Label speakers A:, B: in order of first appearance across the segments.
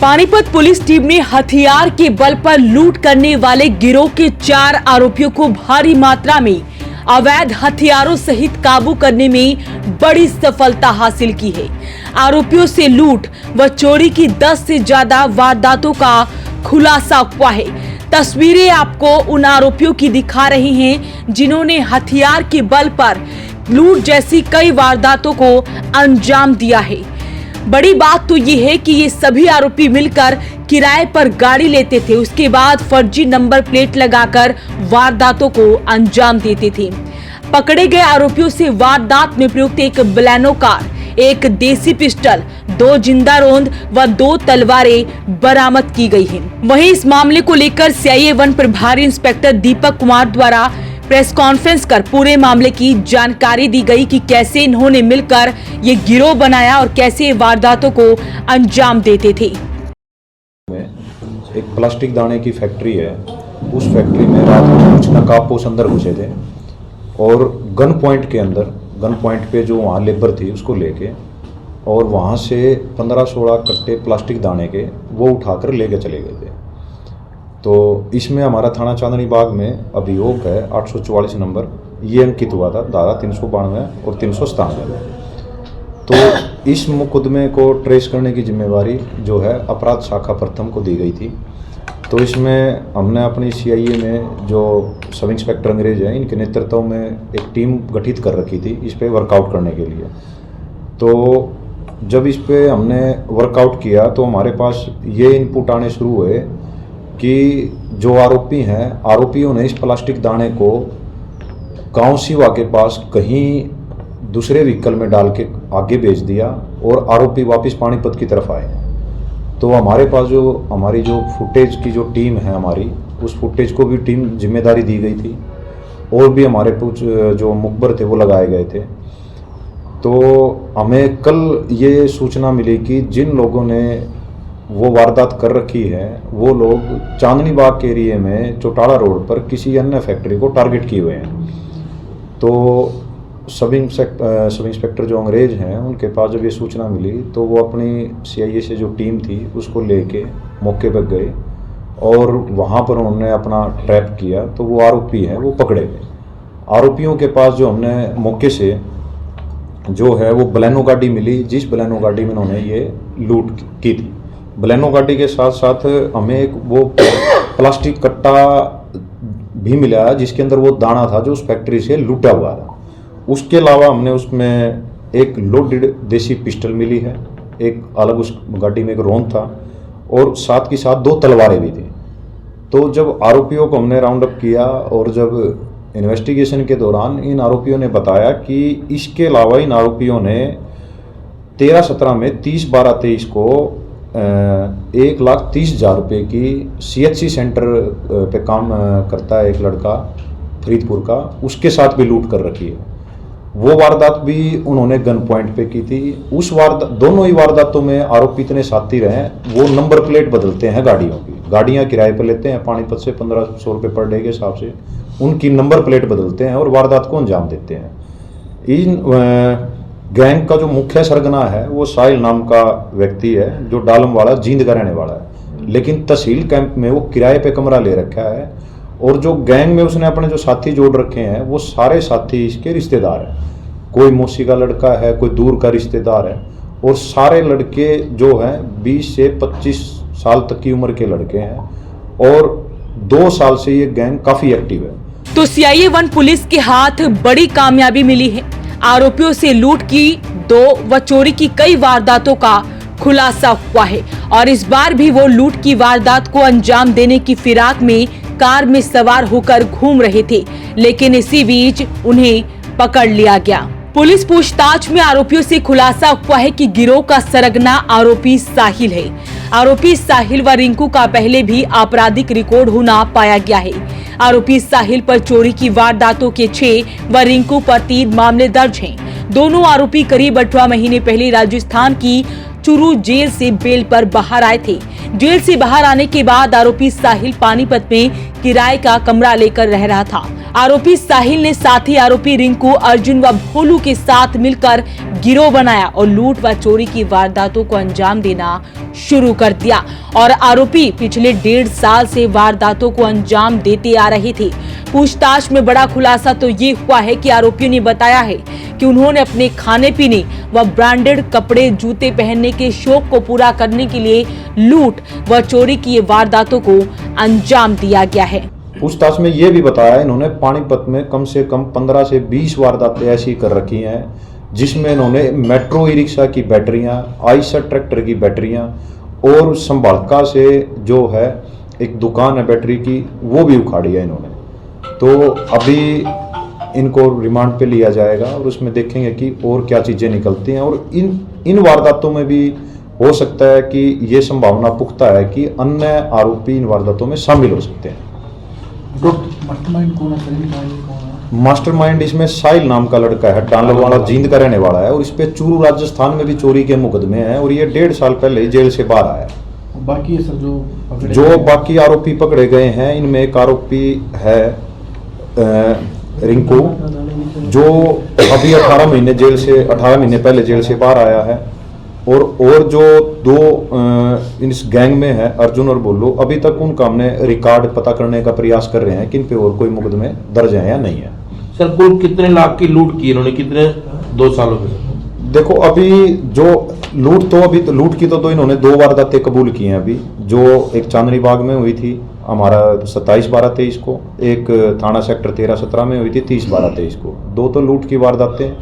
A: Panipat police team ने हथियार के बल पर लूट करने वाले गिरोह के 4 आरोपियों को भारी मात्रा में अवैध हथियारों सहित काबू करने में बड़ी सफलता हासिल की है। आरोपियों से लूट व चोरी की 10 से ज्यादा वारदातों का खुलासा हुआ है। तस्वीरें आपको उन आरोपियों की दिखा रही हैं जिन्होंने हथियार के बल पर लूट जैसी कई वारदातों को अंजाम दिया है। बड़ी बात तो ये है कि ये सभी आरोपी मिलकर किराए पर गाड़ी लेते थे, उसके बाद फर्जी नंबर प्लेट लगाकर वारदातों को अंजाम देते थे। पकड़े गए आरोपियों से वारदात में प्रयुक्त एक बलेनो कार, एक देसी पिस्टल, 2 जिंदा रोंद व 2 तलवारें बरामद की गई हैं। वहीं इस मामले को लेकर सीआईए 1 प्रभारी इंस्पेक्टर दीपक कुमार द्वारा प्रेस कॉन्फ्रेंस कर पूरे मामले की जानकारी दी गई कि कैसे इन्होंने मिलकर ये गिरोह बनाया और कैसे वारदातों को अंजाम देते थे।
B: एक प्लास्टिक दाने की फैक्ट्री है, उस फैक्ट्री में रात में कुछ नकाबपोश अंदर घुसे थे और गन पॉइंट पे जो वहाँ लेबर थी उसको लेके और वहाँ से 15-16 कट्टे प्लास्टिक दाने के वो उठाकर लेके चले गए थे। तो इसमें हमारा थाना चांदनी बाग में अभियोग है 844 नंबर, ये अंकित हुआ था धारा 392 और 397 में। तो इस मुकदमे को ट्रेस करने की जिम्मेवारी जो है अपराध शाखा प्रथम को दी गई थी। तो इसमें हमने अपनी सीआईए में जो सब इंस्पेक्टर अंग्रेज हैं, इनके नेतृत्व में एक टीम गठित कर रखी थी इस पर वर्कआउट करने के लिए। तो जब इस पर हमने वर्कआउट किया तो हमारे पास ये इनपुट आने शुरू हुए कि जो आरोपी हैं, आरोपियों ने इस प्लास्टिक दाने को गांव सिवा के पास कहीं दूसरे व्हीकल में डाल के आगे भेज दिया और आरोपी वापस पानीपत की तरफ आए। तो हमारे पास हमारी जो फुटेज की जो टीम है हमारी, उस फुटेज को भी टीम जिम्मेदारी दी गई थी और भी हमारे कुछ जो मुखबर थे वो लगाए गए थे। तो हमें कल ये सूचना मिली कि जिन लोगों ने वो वारदात कर रखी है वो लोग चांदनी बाग के एरिए में चौटाला रोड पर किसी अन्य फैक्ट्री को टारगेट किए हुए हैं। तो सब इंस्पेक्टर जो अंग्रेज हैं उनके पास जब ये सूचना मिली तो वो अपनी सीआईए से जो टीम थी उसको लेके मौके पर गए और वहाँ पर उन्होंने अपना ट्रैप किया। तो वो आरोपी हैं वो पकड़े गए। आरोपियों के पास जो हमने मौके से जो है वो बलेनो गाड़ी मिली, जिस बलेनो गाड़ी में उन्होंने ये लूट की थी। बलेनो गाड़ी के साथ साथ हमें एक वो प्लास्टिक कट्टा भी मिला जिसके अंदर वो दाना था जो उस फैक्ट्री से लूटा हुआ था। उसके अलावा हमने उसमें एक लोडेड देसी पिस्टल मिली है, एक अलग उस गाड़ी में एक रोंद था और साथ के साथ 2 तलवारें भी थी। तो जब आरोपियों को हमने राउंड अप किया और जब इन्वेस्टिगेशन के दौरान इन आरोपियों ने बताया कि इसके अलावा इन आरोपियों ने 13-17 में 30-12-23 को 1,30,000 रुपये की CHC सेंटर पे काम करता है एक लड़का फरीदपुर का, उसके साथ भी लूट कर रखी है। वो वारदात भी उन्होंने गन पॉइंट पे की थी। उस दोनों ही वारदातों में आरोपी इतने साथी रहे, वो नंबर प्लेट बदलते हैं गाड़ियों की, गाड़ियाँ किराए पर लेते हैं पानीपत से 1500 रुपये पर डे के हिसाब से, उनकी नंबर प्लेट बदलते हैं और वारदात को अंजाम देते हैं। इन गैंग का जो मुख्य सरगना है वो साहिल नाम का व्यक्ति है जो डालमवाड़ा जींद का रहने वाला है, लेकिन तहसील कैंप में वो किराए पे कमरा ले रखा है और जो गैंग में उसने अपने जो साथी जोड़ रखे हैं वो सारे साथी इसके रिश्तेदार हैं। कोई मौसी का लड़का है, कोई दूर का रिश्तेदार है और सारे लड़के जो हैं 20 से 25 साल तक की उम्र के लड़के हैं और 2 साल से ये गैंग काफी एक्टिव है।
A: तो सीआईए 1 पुलिस के हाथ बड़ी कामयाबी मिली है। आरोपियों से लूट की 2 व चोरी की कई वारदातों का खुलासा हुआ है और इस बार भी वो लूट की वारदात को अंजाम देने की फिराक में कार में सवार होकर घूम रहे थे, लेकिन इसी बीच उन्हें पकड़ लिया गया। पुलिस पूछताछ में आरोपियों से खुलासा हुआ है कि गिरोह का सरगना आरोपी साहिल है। आरोपी साहिल व रिंकू का पहले भी आपराधिक रिकॉर्ड होना पाया गया है। आरोपी साहिल पर चोरी की वारदातों के 6 व रिंकू पर 3 मामले दर्ज हैं। दोनों आरोपी करीब 18 महीने पहले राजस्थान की चुरू जेल से बेल पर बाहर आए थे। जेल से बाहर आने के बाद आरोपी साहिल पानीपत में किराए का कमरा लेकर रह रहा था। आरोपी साहिल ने साथी आरोपी रिंकू, अर्जुन व भोलू के साथ मिलकर गिरोह बनाया और लूट व चोरी की वारदातों को अंजाम देना शुरू कर दिया। और आरोपी पिछले 1.5 साल से वारदातों को अंजाम देते आ रहे थे। पूछताछ में बड़ा खुलासा तो ये हुआ है कि आरोपियों ने बताया है कि उन्होंने अपने खाने पीने व ब्रांडेड कपड़े जूते पहनने के शौक को पूरा करने के लिए लूट व चोरी की वारदातों को अंजाम दिया गया है।
B: पूछताछ में ये भी बताया इन्होंने पानीपत में कम से कम 15 से 20 वारदातें ऐसी कर रखी हैं जिसमें इन्होंने मेट्रो ई रिक्शा की बैटरियां, आइसर ट्रैक्टर की बैटरियां और संभालका से जो है एक दुकान है बैटरी की, वो भी उखाड़ी है इन्होंने। तो अभी इनको रिमांड पे लिया जाएगा और उसमें देखेंगे कि और क्या चीज़ें निकलती हैं। और इन वारदातों में भी हो सकता है कि ये संभावना पुख्ता है कि अन्य आरोपी इन वारदातों में शामिल हो सकते हैं। मास्टरमाइंड इसमें साहिल नाम का लड़का है, डालर वाला जींद का रहने वाला है और इस पे चूरू राजस्थान में भी चोरी के मुकदमे हैं और ये 1.5 साल पहले ही जेल से बाहर आया।
C: बाकी सर
B: जो बाकी आरोपी पकड़े गए हैं इनमें एक आरोपी है रिंकू, जो अभी 18 महीने पहले जेल से बाहर आया है। और जो 2 इस गैंग में है अर्जुन और भोलू, अभी तक उनका हमने रिकॉर्ड पता करने का प्रयास कर रहे हैं कि इन पे और कोई मुकदमे दर्ज है या नहीं है।
C: सर कुल कितने लाख की लूट की इन्होंने, कितने 2 सालों में?
B: देखो अभी जो लूट की तो इन्होंने 2 वारदातें कबूल की हैं अभी, जो एक चांदनी बाग में हुई थी हमारा 27/12/23 को, एक थाना सेक्टर 13/17 में हुई थी 30/12/23 को। 2 तो लूट की वारदातें,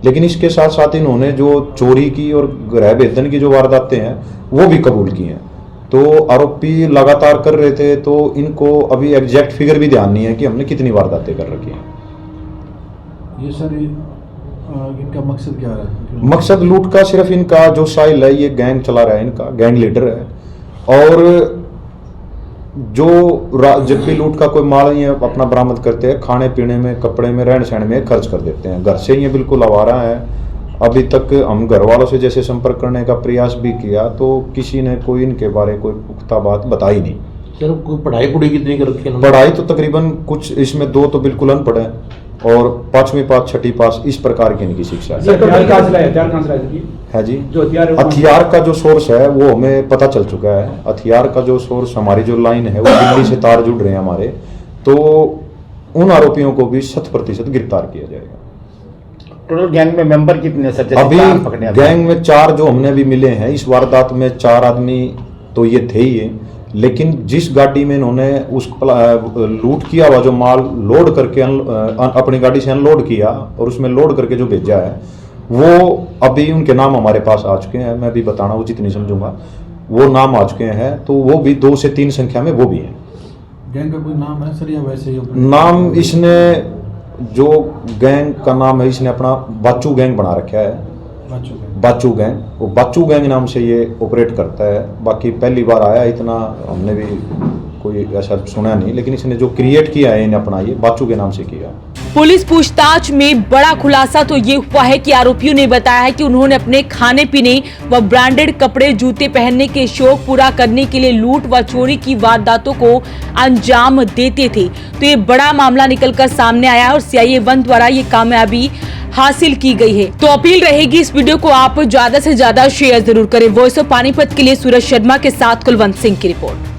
B: लेकिन इसके साथ साथ इन्होंने जो चोरी की और गृह भेदन की जो वारदातें हैं वो भी कबूल की हैं। तो आरोपी लगातार कर रहे थे, तो इनको अभी एग्जैक्ट फिगर भी ध्यान नहीं है कि हमने कितनी वारदातें कर रखी हैं।
C: ये सर इनका मकसद क्या है?
B: मकसद लूट का सिर्फ इनका जो साहिल है ये गैंग चला रहा है, इनका गैंग लीडर है। और जो जब भी लूट का कोई माल ये अपना बरामद करते हैं, खाने पीने में, कपड़े में, रहन सहन में खर्च कर देते हैं। घर से ये बिल्कुल आवारा है। अभी तक हम घर वालों से जैसे संपर्क करने का प्रयास भी किया तो किसी ने कोई इनके बारे कोई पुख्ता बात बताई नहीं।
C: सर कोई पढ़ाई कितनी कर रखी है?
B: पढ़ाई तो तकरीबन कुछ, इसमें 2 तो बिल्कुल अनपढ़ है और 5वीं पास 6ठी पास इस प्रकार की इनकी शिक्षा है जी। हथियार का जो सोर्स है वो हमें पता चल चुका है। हथियार का जो सोर्स, हमारी जो लाइन है वो दिल्ली से तार जुड़ रहे हैं हमारे, तो उन आरोपियों को भी 100% गिरफ्तार किया जाएगा।
D: टोटल गैंग में मेंबर कितने सर?
B: अभी गैंग में 4 जो हमने अभी मिले हैं, इस वारदात में 4 आदमी तो ये थे ही, लेकिन जिस गाड़ी में इन्होंने उस लूट किया हुआ जो माल लोड करके अपनी गाड़ी से अनलोड किया और उसमें लोड करके जो भेजा है, वो अभी उनके नाम हमारे पास आ चुके हैं। मैं भी बताना उचित नहीं समझूंगा, वो नाम आ चुके हैं। तो वो भी 2 से 3 संख्या में वो भी हैं।
C: गैंग का कोई नाम है सर या वैसे ही?
B: नाम इसने, जो गैंग का नाम है, इसने अपना बाचू गैंग बना रखा है। बाचू गैंग, वो बाचू गैंग नाम से ये ऑपरेट करता है। बाकी पहली बार आया, इतना हमने भी कोई ऐसा सुना नहीं, लेकिन इसने जो क्रिएट किया है इन्हें अपना, ये बाचू के नाम से किया।
A: पुलिस पूछताछ में बड़ा खुलासा तो ये हुआ है कि आरोपियों ने बताया है कि उन्होंने अपने खाने पीने व ब्रांडेड कपड़े जूते पहनने के शौक पूरा करने के लिए लूट व चोरी की वारदातों को अंजाम देते थे। तो ये बड़ा मामला निकलकर सामने आया है और CIA1 द्वारा ये कामयाबी हासिल की गई है। तो अपील रहेगी इस वीडियो को आप ज्यादा से ज्यादा शेयर जरूर करें। वॉइस ऑफ पानीपत के लिए सूरज शर्मा के साथ कुलवंत सिंह की रिपोर्ट।